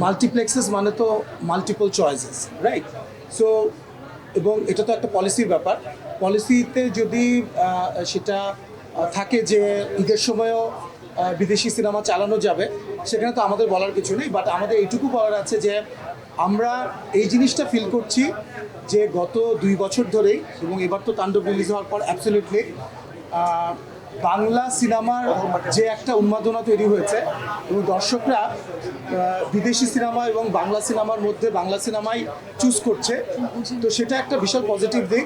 মাল্টিপ্লেক্সেস মানে তো multiple choices, right? So এবং এটা তো একটা পলিসির ব্যাপার। পলিসিতে যদি সেটা থাকে যে ঈদের সময়ও বিদেশি সিনেমা চালানো যাবে, সেখানে তো আমাদের বলার কিছু নেই। বাট আমাদের এইটুকু বলার আছে যে আমরা এই জিনিসটা ফিল করছি যে গত 2 বছর ধরেই, এবং এবার তো তাণ্ডব রিলিজ হওয়ার পর অ্যাবসলিউটলি বাংলা সিনেমার যে একটা উন্মাদনা তৈরি হয়েছে এবং দর্শকরা বিদেশি সিনেমা এবং বাংলা সিনেমার মধ্যে বাংলা সিনেমাই চুজ করছে, তো সেটা একটা বিশাল পজিটিভ দিক।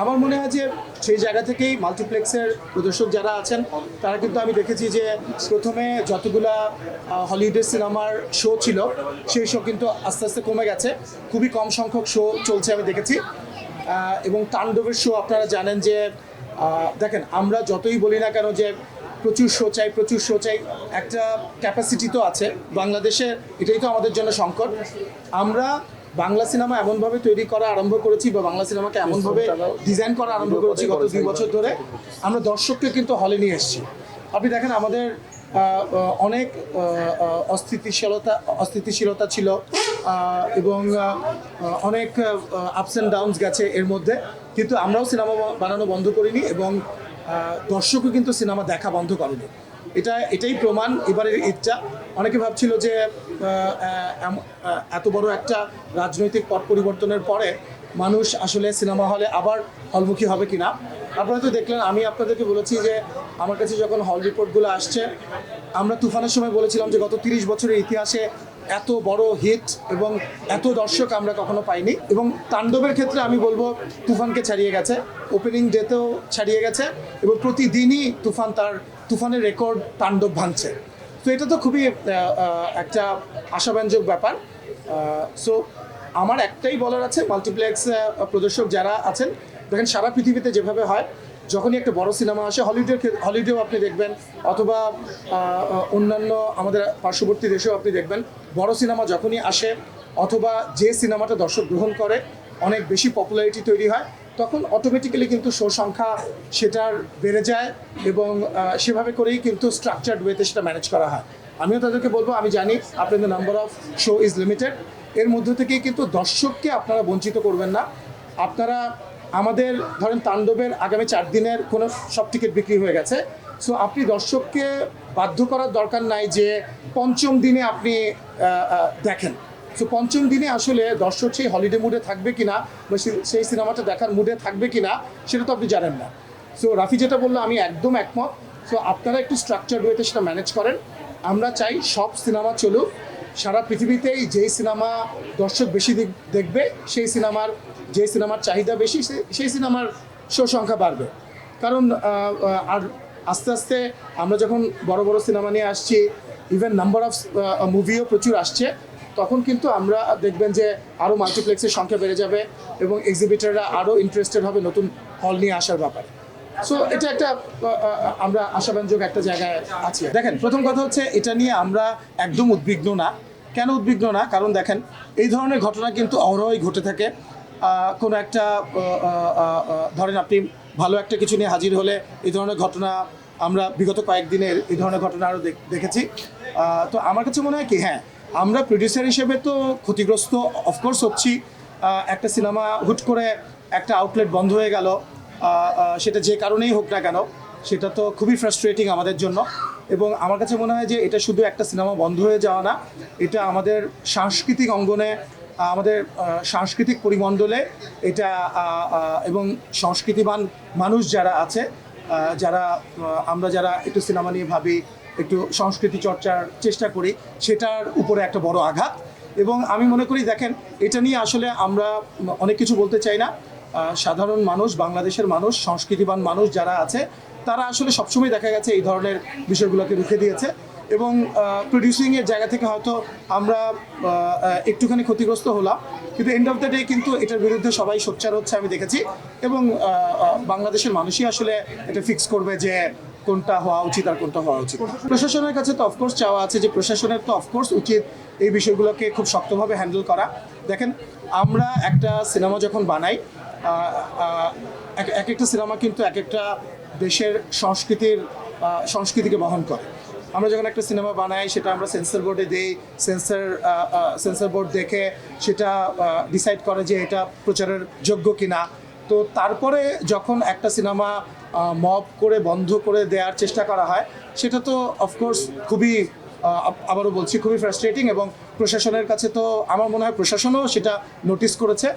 আমার মনে হয় যে সেই জায়গা থেকেই মাল্টিপ্লেক্সের প্রদর্শক যারা আছেন তারা কিন্তু, আমি দেখেছি যে প্রথমে যতগুলা হলিউডের সিনেমার শো ছিল সেই শো কিন্তু আস্তে আস্তে কমে গেছে, খুবই কম সংখ্যক শো চলছে আমি দেখেছি। এবং তাণ্ডবের শো আপনারা জানেন যে দেখেন, আমরা যতই বলি না কেন যে প্রচুর শো চাই, একটা ক্যাপাসিটি তো আছে বাংলাদেশে, এটাই তো আমাদের জন্য সংকট। আমরা বাংলা সিনেমা এমনভাবে তৈরি করা আরম্ভ করেছি বা বাংলা সিনেমাকে এমনভাবে ডিজাইন করা আরম্ভ করেছি গত 2 বছর ধরে, আমরা দর্শককে কিন্তু হলে নিয়ে এসেছি। আপনি দেখেন আমাদের অনেক অস্থিতিশীলতা ছিল এবং অনেক আপস অ্যান্ড ডাউনস গেছে এর মধ্যে, কিন্তু আমরাও সিনেমা বানানো বন্ধ করিনি এবং দর্শকও কিন্তু সিনেমা দেখা বন্ধ করেনি। এটাই প্রমাণ এবারের ঈদটা। অনেকে ভাবছিল যে এত বড় একটা রাজনৈতিক পট পরিবর্তনের পরে মানুষ আসলে সিনেমা হলে আবার হলমুখী হবে কিনা। আপনারা তো দেখলেন, আমি আপনাদেরকে বলেছি যে আমার কাছে যখন হল রিপোর্টগুলো আসছে, আমরা তুফানের সময় বলেছিলাম যে গত 30 বছরের ইতিহাসে এত বড় হিট এবং এত দর্শক আমরা কখনো পাইনি। এবং তাণ্ডবের ক্ষেত্রে আমি বলবো তুফানকে ছাড়িয়ে গেছে, ওপেনিং ডেতেও ছাড়িয়ে গেছে এবং প্রতিদিনই তুফানের রেকর্ড তাণ্ডব ভাঙছে। তো এটা তো খুবই একটা আশাব্যঞ্জক ব্যাপার। সো আমার একটাই বলার আছে, মাল্টিপ্লেক্স প্রদর্শক যারা আছেন, দেখেন সারা পৃথিবীতে যেভাবে হয়, যখনই একটা বড় সিনেমা আসে, হলিউডেও আপনি দেখবেন, অথবা অন্যান্য আমাদের পার্শ্ববর্তী দেশেও আপনি দেখবেন, বড় সিনেমা যখনই আসে অথবা যে সিনেমাটা দর্শক গ্রহণ করে অনেক বেশি পপুলারিটি তৈরি হয়, তখন অটোমেটিক্যালি কিন্তু শো সংখ্যা সেটার বেড়ে যায় এবং সেভাবে করেই কিন্তু স্ট্রাকচার্ড ওয়েতে সেটা ম্যানেজ করা হয়। আমিও তাদেরকে বলবো, আমি জানি আপনাদের number of show is limited, এর মধ্যে থেকেই কিন্তু দর্শককে আপনারা বঞ্চিত করবেন না। আপনারা আমাদের ধরেন তাণ্ডবের আগামী 4 দিনের কোনো সব টিকিট বিক্রি হয়ে গেছে, সো আপনি দর্শককে বাধ্য করার দরকার নাই যে পঞ্চম দিনে আপনি দেখেন। সো পঞ্চম দিনে আসলে দর্শক সেই হলিডে মুডে থাকবে কিনা বা সেই সিনেমাটা দেখার মুডে থাকবে কিনা সেটা তো আপনি জানেন না। সো রাফি যেটা বললো আমি একদম একমত। সো আপনারা একটু স্ট্রাকচার্ড ওয়েতে সেটা ম্যানেজ করেন। আমরা চাই সব সিনেমা চলুক, সারা পৃথিবীতেই যেই সিনেমা দর্শক বেশি দেখবে, যে সিনেমার চাহিদা বেশি, সেই সিনেমার শো সংখ্যা বাড়বে। কারণ আর আস্তে আস্তে আমরা যখন বড় বড় সিনেমা নিয়ে আসছি, ইভেন নাম্বার অফ মুভিও প্রচুর আসছে, তখন কিন্তু আমরা দেখবেন যে আরও মাল্টিপ্লেক্সের সংখ্যা বেড়ে যাবে এবং এক্সিবিটাররা আরও ইন্টারেস্টেড হবে নতুন হল নিয়ে আসার ব্যাপারে। সো এটা একটা আমরা আশাব্যঞ্জক একটা জায়গায় আছি। দেখেন, প্রথম কথা হচ্ছে এটা নিয়ে আমরা একদম উদ্বিগ্ন না। কেন উদ্বিগ্ন না? কারণ দেখেন, এই ধরনের ঘটনা কিন্তু অহরহই ঘটে থাকে। কোনো একটা ধরেন আপনি ভালো একটা কিছু নিয়ে হাজির হলে এই ধরনের ঘটনা আমরা বিগত কয়েকদিনের এই ধরনের ঘটনা আরও দেখেছি। তো আমার কাছে মনে হয় কি, হ্যাঁ, আমরা প্রডিউসার হিসেবে তো ক্ষতিগ্রস্ত অফকোর্স হচ্ছি। একটা সিনেমা হুট করে একটা আউটলেট বন্ধ হয়ে গেল, সেটা যে কারণেই হোক না কেন, সেটা তো খুবই ফ্রাস্ট্রেটিং আমাদের জন্য। এবং আমার কাছে মনে হয় যে এটা শুধু একটা সিনেমা বন্ধ হয়ে যাওয়া না, এটা আমাদের সাংস্কৃতিক অঙ্গনে, আমাদের সাংস্কৃতিক পরিমণ্ডলে এটা এবং সংস্কৃতিবান মানুষ যারা আছে, আমরা যারা একটু সিনেমা নিয়ে ভাবি, একটু সংস্কৃতি চর্চার চেষ্টা করি, সেটার উপরে একটা বড় আঘাত। এবং আমি মনে করি, দেখেন, এটা নিয়ে আসলে আমরা অনেক কিছু বলতে চাই না। সাধারণ মানুষ, বাংলাদেশের মানুষ, সংস্কৃতিবান মানুষ যারা আছে, তারা আসলে সবসময় দেখা গেছে এই ধরনের বিষয়গুলোকে রুখে দিয়েছে। এবং প্রডিউসিংয়ের জায়গা থেকে হয়তো আমরা একটুখানি ক্ষতিগ্রস্ত হলাম, কিন্তু এন্ড অফ দ্য ডে কিন্তু এটার বিরুদ্ধে সবাই সোচ্চার হচ্ছে আমি দেখেছি। এবং বাংলাদেশের মানুষই আসলে এটা ফিক্স করবে যে কোনটা হওয়া উচিত আর কোনটা হওয়া উচিত। প্রশাসনের কাছে তো অফকোর্স চাওয়া আছে যে প্রশাসনের তো অফকোর্স উচিত এই বিষয়গুলোকে খুব শক্তভাবে হ্যান্ডেল করা। দেখেন, আমরা একটা সিনেমা যখন বানাই, এক একটা সিনেমা কিন্তু এক একটা দেশের সংস্কৃতিকে বহন করে। আমরা যখন একটা সিনেমা বানাই সেটা আমরা সেন্সর বোর্ডে দিই, সেন্সর বোর্ড দেখে সেটা ডিসাইড করে যে এটা প্রচারের যোগ্য কিনা। তো তারপরে যখন একটা সিনেমা মব করে বন্ধ করে দেওয়ার চেষ্টা করা হয়, সেটা তো অফকোর্স খুবই আবারও বলছি খুবই ফ্রাস্ট্রেটিং, এবং প্রশাসনের কাছে তো আমার মনে হয় প্রশাসনও সেটা নোটিস করেছে,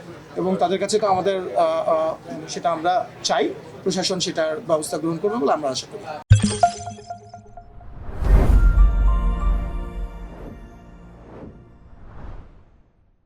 এবং তাদের কাছে তো আমাদের সেটা আমরা চাই প্রশাসন সেটার ব্যবস্থা গ্রহণ করবে বলে আমরা আশা করি।